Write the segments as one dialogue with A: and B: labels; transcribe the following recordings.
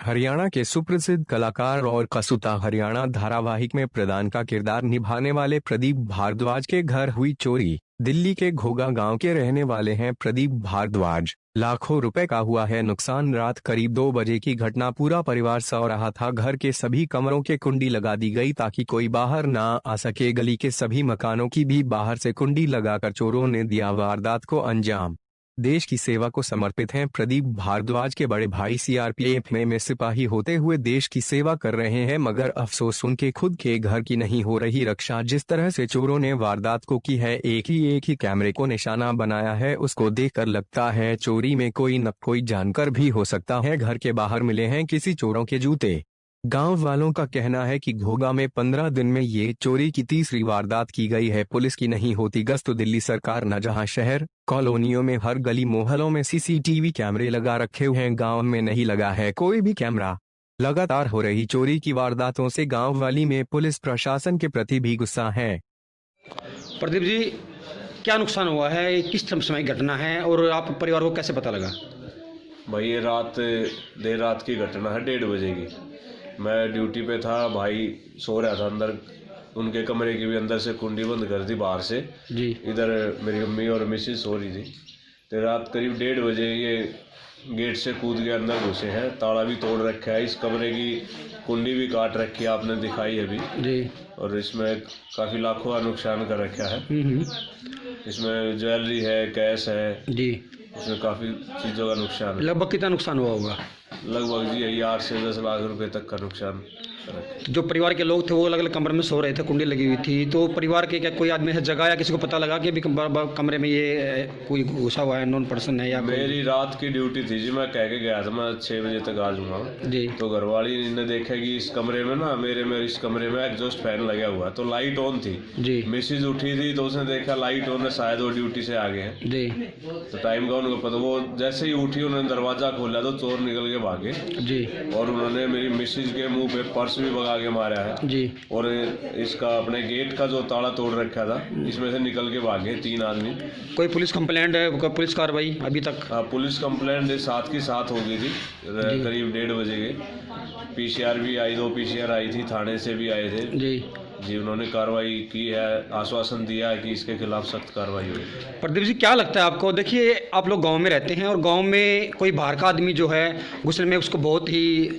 A: हरियाणा के सुप्रसिद्ध कलाकार और कसूता हरियाणा धारावाहिक में प्रधान का किरदार निभाने वाले प्रदीप भारद्वाज के घर हुई चोरी। दिल्ली के घोगा गांव के रहने वाले हैं प्रदीप भारद्वाज। लाखों रुपए का हुआ है नुकसान। रात करीब 2 बजे की घटना। पूरा परिवार सो रहा था। घर के सभी कमरों के कुंडी लगा दी गई ताकि कोई बाहर ना आ सके। गली के सभी मकानों की भी बाहर से कुंडी लगाकर चोरों ने दिया वारदात को अंजाम। देश की सेवा को समर्पित हैं प्रदीप भारद्वाज के बड़े भाई सीआरपीएफ में सिपाही होते हुए देश की सेवा कर रहे हैं, मगर अफसोस उनके खुद के घर की नहीं हो रही रक्षा। जिस तरह से चोरों ने वारदात को की है, एक ही कैमरे को निशाना बनाया है, उसको देखकर लगता है चोरी में कोई न कोई जानकर भी हो सकता है। घर के बाहर मिले हैं किसी चोरों के जूते। गांव वालों का कहना है कि घोगा में 15 दिन में ये चोरी की तीसरी वारदात की गई है। पुलिस की नहीं होती गश्त। दिल्ली सरकार न जहां शहर कॉलोनियों में हर गली मोहल्लों में सीसीटीवी कैमरे लगा रखे हुए हैं, गांव में नहीं लगा है कोई भी कैमरा। लगातार हो रही चोरी की वारदातों से गांव वाली में पुलिस प्रशासन के प्रति भी गुस्सा है।
B: प्रदीप जी, क्या नुकसान हुआ है, किस समय घटना है और आप परिवार को कैसे पता लगा?
C: भाई ये देर रात की घटना है, 1:30 बजे की। मैं ड्यूटी पे था, भाई सो रहा था अंदर। उनके कमरे की भी अंदर से कुंडी बंद कर दी बाहर से जी। इधर मेरी अम्मी और मिसेज सो रही थी। तो रात करीब 1:30 बजे ये गेट से कूद के अंदर घुसे हैं। ताला भी तोड़ रखा है, इस कमरे की कुंडी भी काट रखी है, आपने दिखाई अभी जी। और इसमें काफ़ी लाखों का नुकसान कर रखा है। इसमें ज्वेलरी है, कैश है जी, उसमें काफ़ी चीज़ों का नुकसान है।
B: लगभग कितना नुकसान हुआ होगा?
C: लगभग जी यही 8 से 10 लाख रुपए तक का नुकसान।
B: जो परिवार के लोग थे वो अलग अलग कमरे में सो रहे थे, कुंडी लगी हुई थी, तो परिवार के क्या कोई आदमी है जगह या किसी को पता लगा कि अभी कमरे में ये कोई घुसा हुआ है, नॉन पर्सन है? या
C: मेरी रात की ड्यूटी थी जी, मैं कह के गया था मैं 6 बजे तक आ जाऊंगा जी। तो घरवाली ने देखा कि इस कमरे में ना इस कमरे में एग्जॉस्ट फैन लगा हुआ है, तो लाइट ऑन थी जी। मिसेज उठी थी तो उसने देखा लाइट ऑन है, शायद वो ड्यूटी से आ गए हैं जी। तो टाइम का उनको पता, वो जैसे ही उठी उन्होंने दरवाजा खोला तो चोर निकल के भागे जी। और उन्होंने मेरी मिसेज के मुंह पे पर्स भी भगा के मारा है जी। और इसका अपने गेट का जो ताला तोड़ रखा था, इसमें से निकल के भागे 3 आदमी।
B: कोई पुलिस कंप्लेंट है, पुलिस कार्रवाई अभी तक?
C: पुलिस कंप्लेंट साथ की साथ हो गई थी करीब 1:30 बजे के। पीसीआर भी आई, 2 पीसीआर आई थी, थाने से भी आए थे जी जी। उन्होंने कार्रवाई की है, आश्वासन दिया है कि इसके खिलाफ सख्त कार्रवाई होगी।
B: प्रदीप जी, क्या लगता है आपको? देखिए, आप लोग गांव में रहते हैं और गांव में कोई बाहर का आदमी जो है घुसने में उसको बहुत ही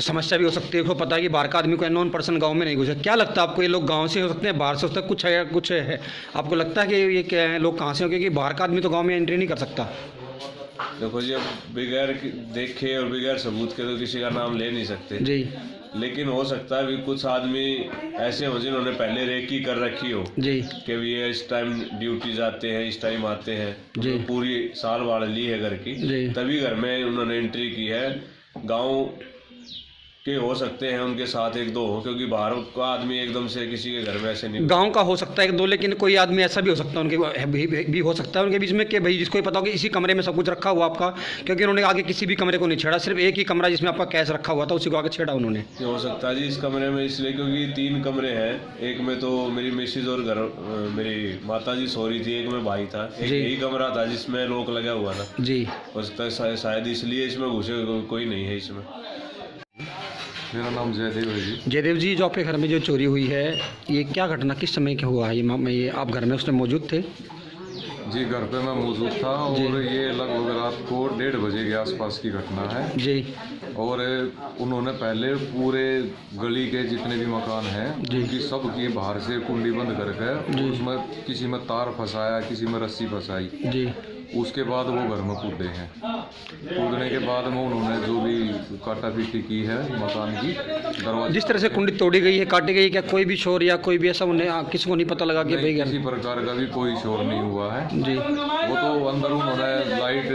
B: समस्या भी हो सकती है। उसको पता है कि बाहर का आदमी कोई नॉन पर्सन गांव में नहीं घुसे। क्या लगता है आपको, ये लोग गांव से हो सकते हैं, बाहर से हो सकते हैं? कुछ है आपको लगता है कि ये क्या है, लोग कहाँ से हो? क्योंकि बाहर का आदमी तो गाँव में एंट्री नहीं कर सकता।
C: देखो जी, अब बगैर देखे और बगैर सबूत के तो किसी का नाम ले नहीं सकते जी। लेकिन हो सकता है कि कुछ आदमी ऐसे हो जिन्होंने पहले रेकी कर रखी हो जी, कि ये इस टाइम ड्यूटी जाते हैं, इस टाइम आते हैं जी। तो पूरी साल बाढ़ ली है घर की, तभी घर में उन्होंने एंट्री की है। गांव के हो सकते हैं उनके साथ 1-2 हो, क्योंकि बाहर का आदमी एकदम से किसी के घर में ऐसे नहीं।
B: गांव का हो सकता है 1-2, लेकिन कोई आदमी ऐसा भी हो सकता है उनके भी हो सकता है उनके बीच में कि भाई जिसको पता हो कि इसी कमरे में सब कुछ रखा हुआ आपका, क्योंकि उन्होंने आगे किसी भी कमरे को नहीं छेड़ा, सिर्फ एक ही कमरा जिसमें आपका कैश रखा हुआ था उसी को आगे छेड़ा उन्होंने।
C: हो सकता है जी इस कमरे में, इसलिए क्योंकि 3 कमरे हैं। एक में तो मेरी मिसेज और मेरी माता जी सो रही थी, एक में भाई था, एक यही कमरा था जिसमें लॉक लगा हुआ था जी। हो सकता है शायद इसलिए इसमें घुसे कोई नहीं है इसमें।
D: मेरा नाम जयदेव है जी।
B: जयदेव जी, जो आपके घर में जो चोरी हुई है, ये क्या घटना किस समय क्या हुआ है? ये आप घर में उसमें मौजूद थे?
D: जी, घर पे मैं मौजूद था और ये लगभग रात को 1:30 बजे के आसपास की घटना है जी। और उन्होंने पहले पूरे गली के जितने भी मकान हैं उनकी सब की बाहर से कुंडी बंद करके उसमें किसी में तार फंसाया, किसी में रस्सी फंसाई जी। उसके बाद वो घर में कूदे हैं। कूदने के बाद में उन्होंने जो भी काटा पीटी की है मकान की, दरवाजा
B: जिस तरह से कुंडी तोड़ी गई है, काटी गई, क्या कोई भी शोर या कोई भी ऐसा उन्हें किसी को नहीं पता लगा कि भाई
D: किसी प्रकार का भी कोई शोर नहीं हुआ है जी। वो तो अंदर उन्होंने लाइट,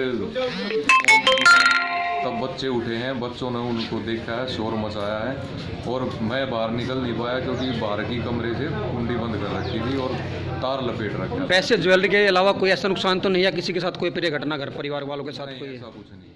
D: तब बच्चे उठे हैं, बच्चों ने उनको देखा है, शोर मचाया है और मैं बाहर निकल नहीं पाया क्योंकि बाहर की कमरे से कुंडी बंद कर रखी थी और तार लपेट रखा।
B: पैसे ज्वेलरी के अलावा कोई ऐसा नुकसान तो नहीं है? किसी के साथ कोई प्रिय घटना घर परिवार वालों के साथ कोई?
D: ऐसा कुछ नहीं।